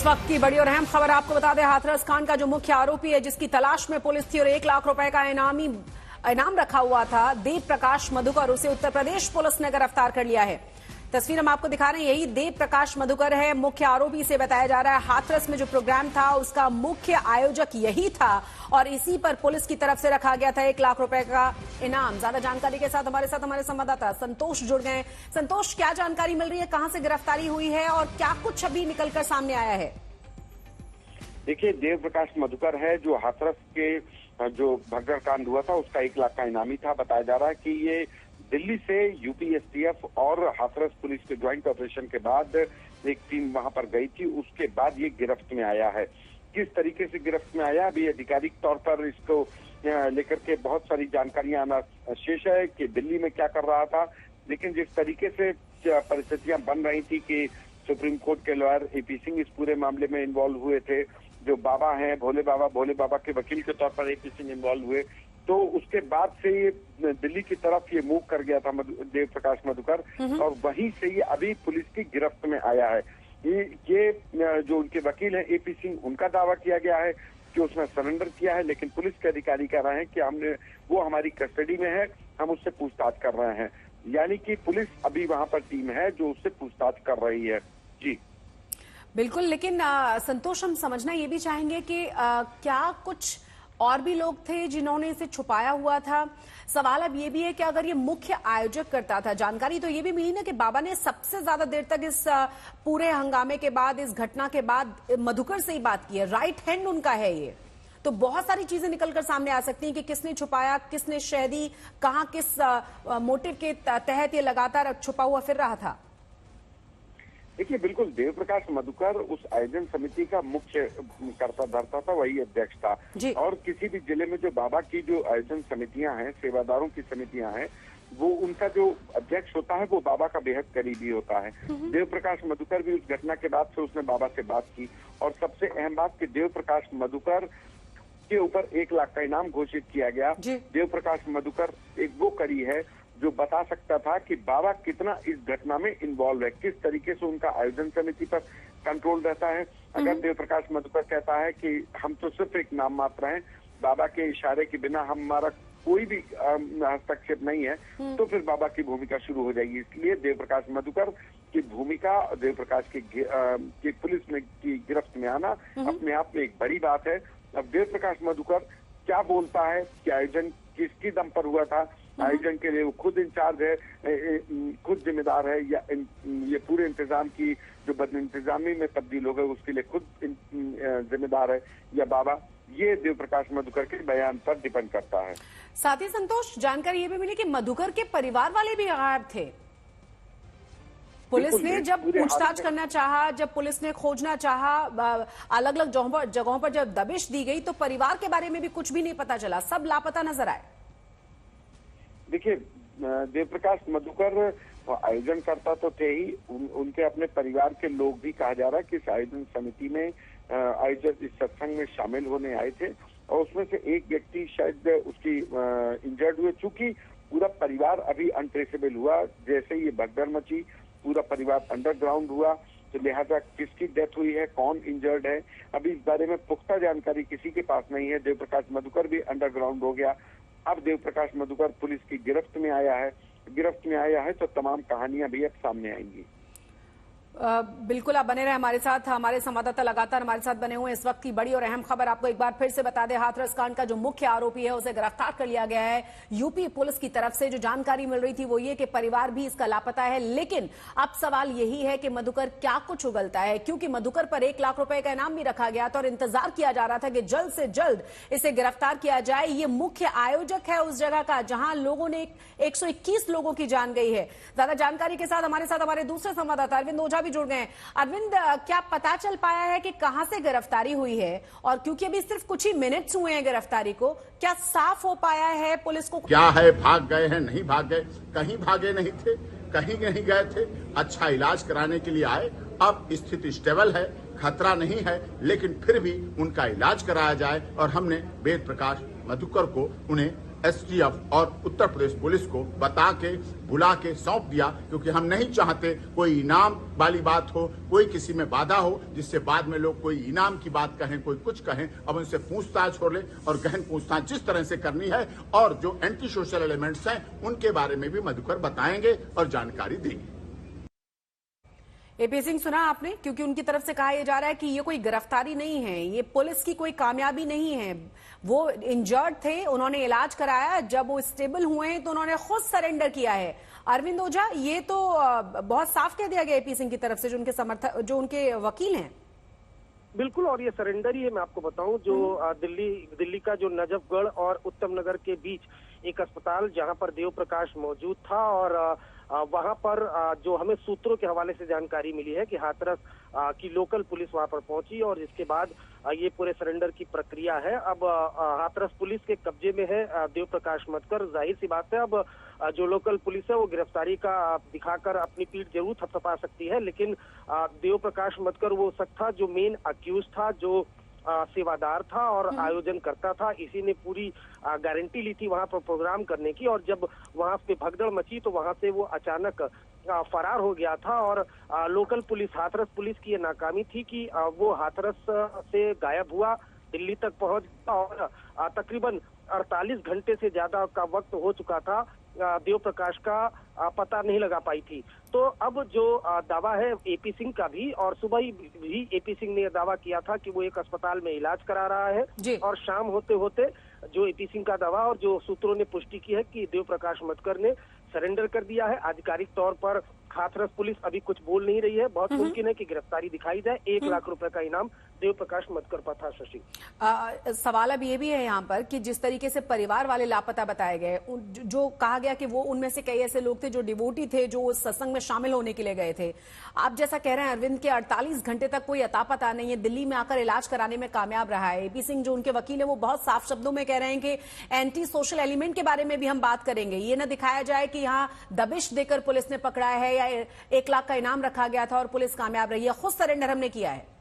वक्त की बड़ी और अहम खबर आपको बता दें, हाथरस कांड का जो मुख्य आरोपी है, जिसकी तलाश में पुलिस थी और 1 लाख रुपए का इनाम रखा हुआ था, देव प्रकाश मधुकर, उसे उत्तर प्रदेश पुलिस ने गिरफ्तार कर लिया है। तस्वीर हम आपको दिखा रहे हैं, यही देव प्रकाश मधुकर है, मुख्य आरोपी से बताया जा रहा है। हाथरस में जो प्रोग्राम था उसका मुख्य आयोजक यही था और इसी पर पुलिस की तरफ से रखा गया था 1 लाख रुपए का इनाम। ज्यादा जानकारी के साथ हमारे संवाददाता संतोष जुड़ गए। संतोष, क्या जानकारी मिल रही है, कहां से गिरफ्तारी हुई है और क्या कुछ अभी निकलकर सामने आया है? देखिए, देव प्रकाश मधुकर है जो हाथरस के जो भगदड़ कांड हुआ था उसका 1 लाख का इनामी था। बताया जा रहा है कि ये दिल्ली से यूपी एसटीएफ और हाथरस पुलिस के ज्वाइंट ऑपरेशन के बाद एक टीम वहां पर गई थी, उसके बाद ये गिरफ्त में आया है। किस तरीके से गिरफ्त में आया, अभी आधिकारिक तौर पर इसको लेकर के बहुत सारी जानकारियां आना शेष है कि दिल्ली में क्या कर रहा था। लेकिन जिस तरीके से परिस्थितियां बन रही थी कि सुप्रीम कोर्ट के लॉयर एपी सिंह इस पूरे मामले में इन्वॉल्व हुए थे, जो बाबा हैं भोले बाबा के वकील के तौर पर एपी सिंह इन्वॉल्व हुए, तो उसके बाद से ये दिल्ली की तरफ ये मूव कर गया था देव प्रकाश मधुकर और वहीं से ये अभी पुलिस की गिरफ्त में आया है। ये जो उनके वकील हैं एपी सिंह, उनका दावा किया गया है कि उसने सरेंडर किया है, लेकिन पुलिस के अधिकारी कह रहे हैं कि वो हमारी कस्टडी में है, हम उससे पूछताछ कर रहे हैं। यानी कि पुलिस अभी वहां पर टीम है जो उससे पूछताछ कर रही है। जी बिल्कुल, लेकिन संतोष, हम समझना ये भी चाहेंगे कि क्या कुछ और भी लोग थे जिन्होंने इसे छुपाया हुआ था? सवाल अब ये भी है कि अगर ये मुख्य आयोजक करता था, जानकारी तो ये भी मिली ना कि बाबा ने सबसे ज्यादा देर तक इस पूरे हंगामे के बाद, इस घटना के बाद मधुकर से ही बात की है, राइट हैंड उनका है ये, तो बहुत सारी चीजें निकलकर सामने आ सकती हैं कि किसने छुपाया, किसने शहदी, कहां किस मोटिव के तहत ये लगातार छुपा हुआ फिर रहा था। देखिए, बिल्कुल देव प्रकाश मधुकर उस आयोजन समिति का मुख्य कर्ता धर्ता था, वही अध्यक्ष था। और किसी भी जिले में जो बाबा की जो आयोजन समितियां हैं, सेवादारों की समितियां हैं, वो उनका जो अध्यक्ष होता है वो बाबा का बेहद करीबी होता है। देव प्रकाश मधुकर भी उस घटना के बाद से उसने बाबा से बात की और सबसे अहम बात कि देव प्रकाश मधुकर के ऊपर 1 लाख का इनाम घोषित किया गया। देव प्रकाश मधुकर एक वो कड़ी है जो बता सकता था कि बाबा कितना इस घटना में इन्वॉल्व है, किस तरीके से उनका आयोजन समिति पर कंट्रोल रहता है। अगर देव प्रकाश मधुकर कहता है कि हम तो सिर्फ एक नाम मात्र हैं, बाबा के इशारे के बिना हमारा कोई भी हस्तक्षेप नहीं है, तो फिर बाबा की भूमिका शुरू हो जाएगी। इसलिए देव प्रकाश मधुकर की भूमिका, देव प्रकाश की पुलिस में की गिरफ्त में आना अपने आप में एक बड़ी बात है। अब देव प्रकाश मधुकर क्या बोलता है कि आयोजन किसकी दम पर हुआ था, आयोजन के लिए वो खुद इंचार्ज है, खुद जिम्मेदार है, या ये पूरे इंतजाम की जो बद इंतजामी में तब्दील हो गए उसके लिए खुद जिम्मेदार है या बाबा, ये देव प्रकाश मधुकर के बयान पर डिपेंड करता है। साथ ही संतोष, जानकारी ये भी मिली कि मधुकर के परिवार वाले भी गायब थे। पुलिस ने जब पूछताछ करना चाहा, जब पुलिस ने खोजना चाहा, अलग अलग जगहों पर जब दबिश दी गई, तो परिवार के बारे में भी कुछ भी नहीं पता चला, सब लापता नजर आए। देखिए, देव प्रकाश मधुकर आयोजन करता तो थे ही, उनके अपने परिवार के लोग भी कहा जा रहा है कि इस आयोजन समिति में आयोजक इस सत्संग में शामिल होने आए थे और उसमें से एक व्यक्ति शायद उसकी इंजर्ड हुए। चूंकि पूरा परिवार अभी अनट्रेसेबल हुआ, जैसे ये भगदड़ मची पूरा परिवार अंडरग्राउंड हुआ, तो लिहाजा किसकी डेथ हुई है, कौन इंजर्ड है, अभी इस बारे में पुख्ता जानकारी किसी के पास नहीं है। देव प्रकाश मधुकर भी अंडरग्राउंड हो गया। अब देव प्रकाश मधुकर पुलिस की गिरफ्त में आया है तो तमाम कहानियां भी अब सामने आएंगी। बिल्कुल, आप बने रहे हमारे साथ, हमारे संवाददाता लगातार हमारे साथ बने हुए। इस वक्त की बड़ी और अहम खबर आपको एक बार फिर से बता दें, हाथरस कांड का जो मुख्य आरोपी है उसे गिरफ्तार कर लिया गया है यूपी पुलिस की तरफ से। जो जानकारी मिल रही थी वो ये कि परिवार भी इसका लापता है, लेकिन अब सवाल यही है कि मधुकर क्या कुछ उगलता है, क्योंकि मधुकर पर 1 लाख रुपए का इनाम भी रखा गया था और इंतजार किया जा रहा था कि जल्द से जल्द इसे गिरफ्तार किया जाए। ये मुख्य आयोजक है उस जगह का जहां लोगों ने 121 लोगों की जान गई है। ज्यादा जानकारी के साथ हमारे दूसरे संवाददाता अरविंद ओझा भी जुड़ गए हैं। अरविंद, क्या पता चल पाया है कि कहां से गिरफ्तारी हुई है, और क्योंकि अभी सिर्फ कुछ ही मिनट्स हुए हैं गिरफ्तारी को, क्या साफ हो पाया है पुलिस को? क्या है, भाग गए हैं, नहीं भाग गए, कहीं भागे नहीं थे, कहीं नहीं गए थे, अच्छा इलाज कराने के लिए आए। अब स्थिति स्टेबल है, खतरा नहीं है, लेकिन फिर भी उनका इलाज कराया जाए और हमने वेद प्रकाश मधुकर को उन्हें एसटीएफ और उत्तर प्रदेश पुलिस को बता के बुला के सौंप दिया, क्योंकि हम नहीं चाहते कोई इनाम वाली बात हो, कोई किसी में बाधा हो, जिससे बाद में लोग कोई इनाम की बात कहें, कोई कुछ कहें। अब उनसे पूछताछ हो ले और गहन पूछताछ जिस तरह से करनी है, और जो एंटी सोशल एलिमेंट्स हैं उनके बारे में भी मधुकर बताएंगे और जानकारी देंगे। एपी सिंह, सुना आपने, क्योंकि उनकी तरफ से कहा यह जा रहा है कि ये कोई गिरफ्तारी नहीं है, ये पुलिस की कोई कामयाबी नहीं है। वो इंजर्ड थे, उन्होंने इलाज कराया, जब वो स्टेबल हुए तो उन्होंने खुद सरेंडर किया है। अरविंद ओझा, ये तो बहुत साफ कह दिया गया एपी सिंह की तरफ से, जो उनके वकील हैं। बिल्कुल, और ये सरेंडर ही है। मैं आपको बताऊं, जो दिल्ली का जो नजफगढ़ और उत्तम नगर के बीच एक अस्पताल जहां पर देव प्रकाश मौजूद था, और वहां पर जो हमें सूत्रों के हवाले से जानकारी मिली है कि हाथरस की लोकल पुलिस वहां पर पहुंची, और जिसके बाद ये पूरे सरेंडर की प्रक्रिया है। अब हाथरस पुलिस के कब्जे में है देव प्रकाश मतकर। जाहिर सी बात है, अब जो लोकल पुलिस है वो गिरफ्तारी का दिखाकर अपनी पीठ जरूर थपथपा सकती है, लेकिन देव प्रकाश मतकर वो शख्स था जो मेन अक्यूज था, जो सेवादार था और आयोजन करता था। इसी ने पूरी गारंटी ली थी वहां पर प्रोग्राम करने की, और जब वहां पे भगदड़ मची तो वहां से वो अचानक फरार हो गया था। और लोकल पुलिस, हाथरस पुलिस की ये नाकामी थी कि वो हाथरस से गायब हुआ, दिल्ली तक पहुंच गया, और तकरीबन 48 घंटे से ज्यादा का वक्त हो चुका था, देव प्रकाश का पता नहीं लगा पाई थी। तो अब जो दावा है एपी सिंह का भी, और सुबह ही भी एपी सिंह ने यह दावा किया था कि वो एक अस्पताल में इलाज करा रहा है, और शाम होते होते जो एपी सिंह का दावा और जो सूत्रों ने पुष्टि की है कि देव प्रकाश मतकर ने सरेंडर कर दिया है। आधिकारिक तौर पर हाथरस पुलिस अभी कुछ बोल नहीं रही है। बहुत मुमकिन है कि गिरफ्तारी दिखाई जाए। 1 लाख रुपए का इनाम देव प्रकाश मतकर पर था। शशि, सवाल अब ये भी है यहाँ पर कि जिस तरीके से परिवार वाले लापता बताए गए, जो कहा गया कि वो उनमें से कई ऐसे लोग थे जो डिवोटी थे, जो उस सत्संग में शामिल होने के लिए गए थे। आप जैसा कह रहे हैं अरविंद के 48 घंटे तक कोई अता पता नहीं है, दिल्ली में आकर इलाज कराने में कामयाब रहा है। एपी सिंह जो उनके वकील है वो बहुत साफ शब्दों में कह रहे हैं कि एंटी सोशल एलिमेंट के बारे में भी हम बात करेंगे। ये न दिखाया जाए कि यहाँ दबिश देकर पुलिस ने पकड़ा है या 1 लाख का इनाम रखा गया था और पुलिस कामयाब रही है। खुद सरेंडर हमने किया है।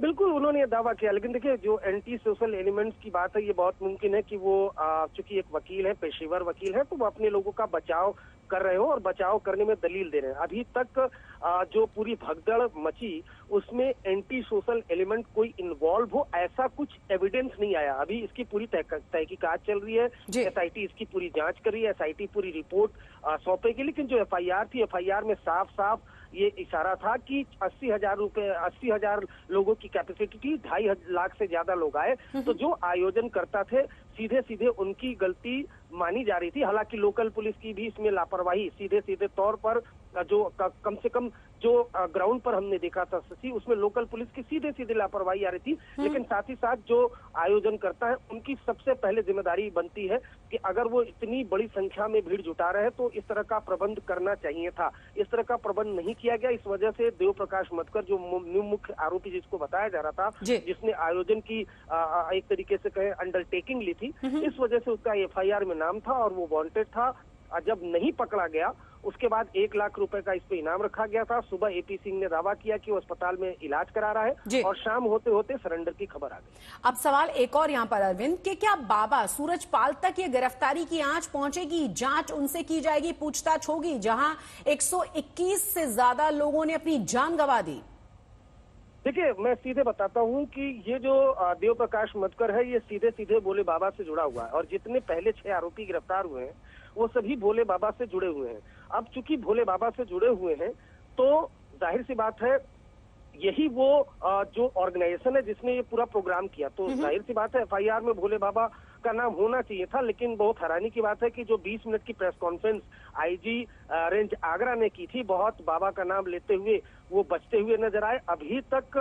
बिल्कुल, उन्होंने ये दावा किया, लेकिन देखिए जो एंटी सोशल एलिमेंट्स की बात है, ये बहुत मुमकिन है कि वो चूंकि एक वकील है, पेशेवर वकील है, तो वो अपने लोगों का बचाव कर रहे हो और बचाव करने में दलील दे रहे हैं। अभी तक जो पूरी भगदड़ मची उसमें एंटी सोशल एलिमेंट कोई इन्वॉल्व हो ऐसा कुछ एविडेंस नहीं आया। अभी इसकी पूरी तहकीकात चल रही है, एसआईटी इसकी पूरी जांच कर रही है, एसआईटी पूरी रिपोर्ट सौंपेगी। लेकिन जो एफआईआर थी, एफआईआर में साफ साफ ये इशारा था कि 80,000 लोगों की कैपेसिटी थी, 2.5 लाख से ज्यादा लोग आए, तो जो आयोजन करता थे सीधे सीधे उनकी गलती मानी जा रही थी। हालांकि लोकल पुलिस की भी इसमें लापरवाही सीधे सीधे तौर पर जो कम से कम जो ग्राउंड पर हमने देखा था शशि, उसमें लोकल पुलिस की सीधे सीधे लापरवाही आ रही थी। लेकिन साथ ही साथ जो आयोजन करता है उनकी सबसे पहले जिम्मेदारी बनती है कि अगर वो इतनी बड़ी संख्या में भीड़ जुटा रहे हैं तो इस तरह का प्रबंध करना चाहिए था। इस तरह का प्रबंध नहीं किया गया। इस वजह से देव प्रकाश मतकर जो मुख्य आरोपी जिसको बताया जा रहा था, जिसने आयोजन की एक तरीके से कहे अंडरटेकिंग ली थी, इस वजह से उसका एफआईआर में नाम था और वो वांटेड था। जब नहीं पकड़ा गया उसके बाद 1 लाख रुपए का इस पे इनाम रखा गया था। सुबह एपी सिंह ने दावा किया कि वो अस्पताल में इलाज करा रहा है और शाम होते होते सरेंडर की खबर आ गई। अब सवाल एक और यहाँ पर अरविंद कि क्या बाबा सूरजपाल तक ये गिरफ्तारी की आंच पहुंचेगी, जांच उनसे की जाएगी, पूछताछ होगी, जहां 121 से ज्यादा लोगों ने अपनी जान गंवा दी? देखिए, मैं सीधे बताता हूं कि ये जो देव प्रकाश मतकर है ये सीधे सीधे भोले बाबा से जुड़ा हुआ है, और जितने पहले 6 आरोपी गिरफ्तार हुए हैं वो सभी भोले बाबा से जुड़े हुए हैं। अब चूंकि भोले बाबा से जुड़े हुए हैं तो जाहिर सी बात है यही वो जो ऑर्गेनाइजेशन है जिसने ये पूरा प्रोग्राम किया, तो जाहिर सी बात है एफआईआर में भोले बाबा का नाम होना चाहिए था। लेकिन बहुत हैरानी की बात है कि जो 20 मिनट की press conference IG range Agra ने की थी, बहुत बाबा का नाम लेते हुए वो बचते हुए नजर आए। अभी तक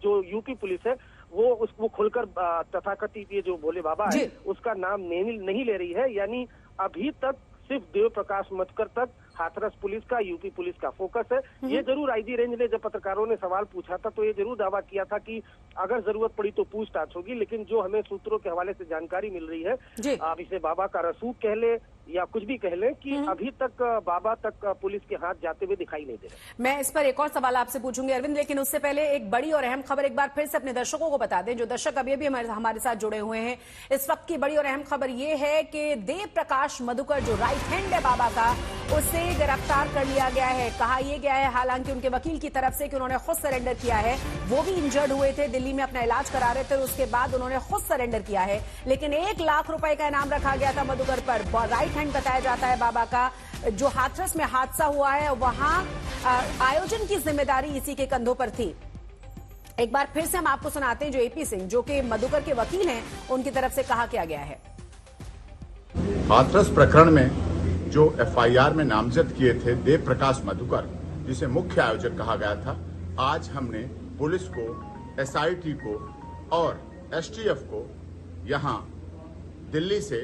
जो यूपी पुलिस है वो खुलकर तथाकथित ये जो भोले बाबा है उसका नाम नहीं ले रही है। यानी अभी तक सिर्फ देव प्रकाश मतकर तक हाथरस पुलिस का, यूपी पुलिस का फोकस है। ये जरूर आईजी रेंज ने जब पत्रकारों ने सवाल पूछा था तो ये जरूर दावा किया था कि अगर जरूरत पड़ी तो पूछताछ होगी, लेकिन जो हमें सूत्रों के हवाले से जानकारी मिल रही है, अब इसे बाबा का रसूख कह ले या कुछ भी कह लें कि अभी तक बाबा तक पुलिस के हाथ जाते हुए दिखाई नहीं दे रहे। मैं इस पर एक और सवाल आपसे पूछूंगी अरविंद, लेकिन उससे पहले एक बड़ी और अहम खबर एक बार फिर से अपने दर्शकों को बता दें, जो दर्शक अभी भी हमारे साथ जुड़े हुए हैं। इस वक्त की बड़ी और अहम खबर यह है कि देव प्रकाश मधुकर जो राइट हैंड है बाबा का, उसे गिरफ्तार कर लिया गया है। कहा यह गया है, हालांकि उनके वकील की तरफ से, कि उन्होंने खुद सरेंडर किया है। वो भी इंजर्ड हुए थे, दिल्ली में अपना इलाज करा रहे थे, उसके बाद उन्होंने खुद सरेंडर किया है। लेकिन 1 लाख रुपए का इनाम रखा गया था मधुकर पर। राइट हैंड बताया जाता है बाबा का। जो हाथरस में हादसा हुआ है वहां आयोजन की जिम्मेदारी इसी के कंधों पर थी। एक बार फिर से हम आपको सुनाते हैं जो एपी सिंह, जो कि मधुकर के वकील हैं, उनकी तरफ से कहा क्या गया है। हाथरस प्रकरण में जो एफआईआर में नामजद किए थे देव प्रकाश मधुकर, जिसे मुख्य आयोजक कहा गया था, आज हमने पुलिस को, एसआईटी को और एसटीएफ को यहां दिल्ली से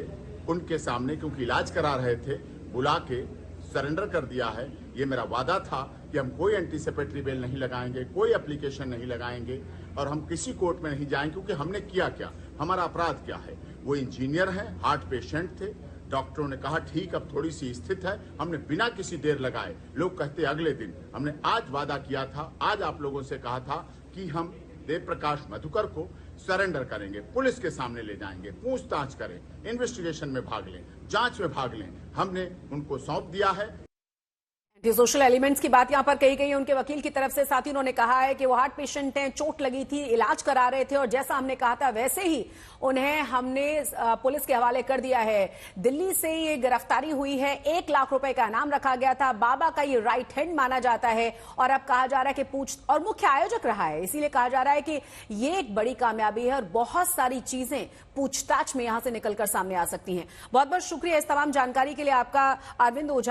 उनके सामने, क्योंकि इलाज करा रहे थे, बुला के सरेंडर कर दिया है। ये मेरा वादा था कि हम कोई एंटीसिपेटरी बेल नहीं लगाएंगे, कोई एप्लीकेशन नहीं लगाएंगे और हम किसी कोर्ट में नहीं जाएंगे, क्योंकि हमने किया क्या, हमारा अपराध क्या है। वो इंजीनियर हैं, हार्ट पेशेंट थे, डॉक्टरों ने कहा ठीक अब थोड़ी सी स्थित है, हमने बिना किसी देर लगाए, लोग कहते अगले दिन, हमने आज वादा किया था, आज आप लोगों से कहा था कि हम देव प्रकाश मधुकर को सरेंडर करेंगे, पुलिस के सामने ले जाएंगे, पूछताछ करें, इन्वेस्टिगेशन में भाग लें, जांच में भाग लें। हमने उनको सौंप दिया है। सोशल एलिमेंट्स की बात यहां पर कही गई है उनके वकील की तरफ से। साथ ही उन्होंने कहा है कि वो हार्ट पेशेंट हैं, चोट लगी थी, इलाज करा रहे थे और जैसा हमने कहा था वैसे ही उन्हें हमने पुलिस के हवाले कर दिया है। दिल्ली से ये गिरफ्तारी हुई है, 1 लाख रुपए का इनाम रखा गया था। बाबा का ये राइट हैंड माना जाता है और अब कहा जा रहा है कि और मुख्य आयोजक रहा है, इसीलिए कहा जा रहा है कि ये एक बड़ी कामयाबी है और बहुत सारी चीजें पूछताछ में यहां से निकलकर सामने आ सकती हैं। बहुत बहुत शुक्रिया इस तमाम जानकारी के लिए आपका अरविंद ओझा।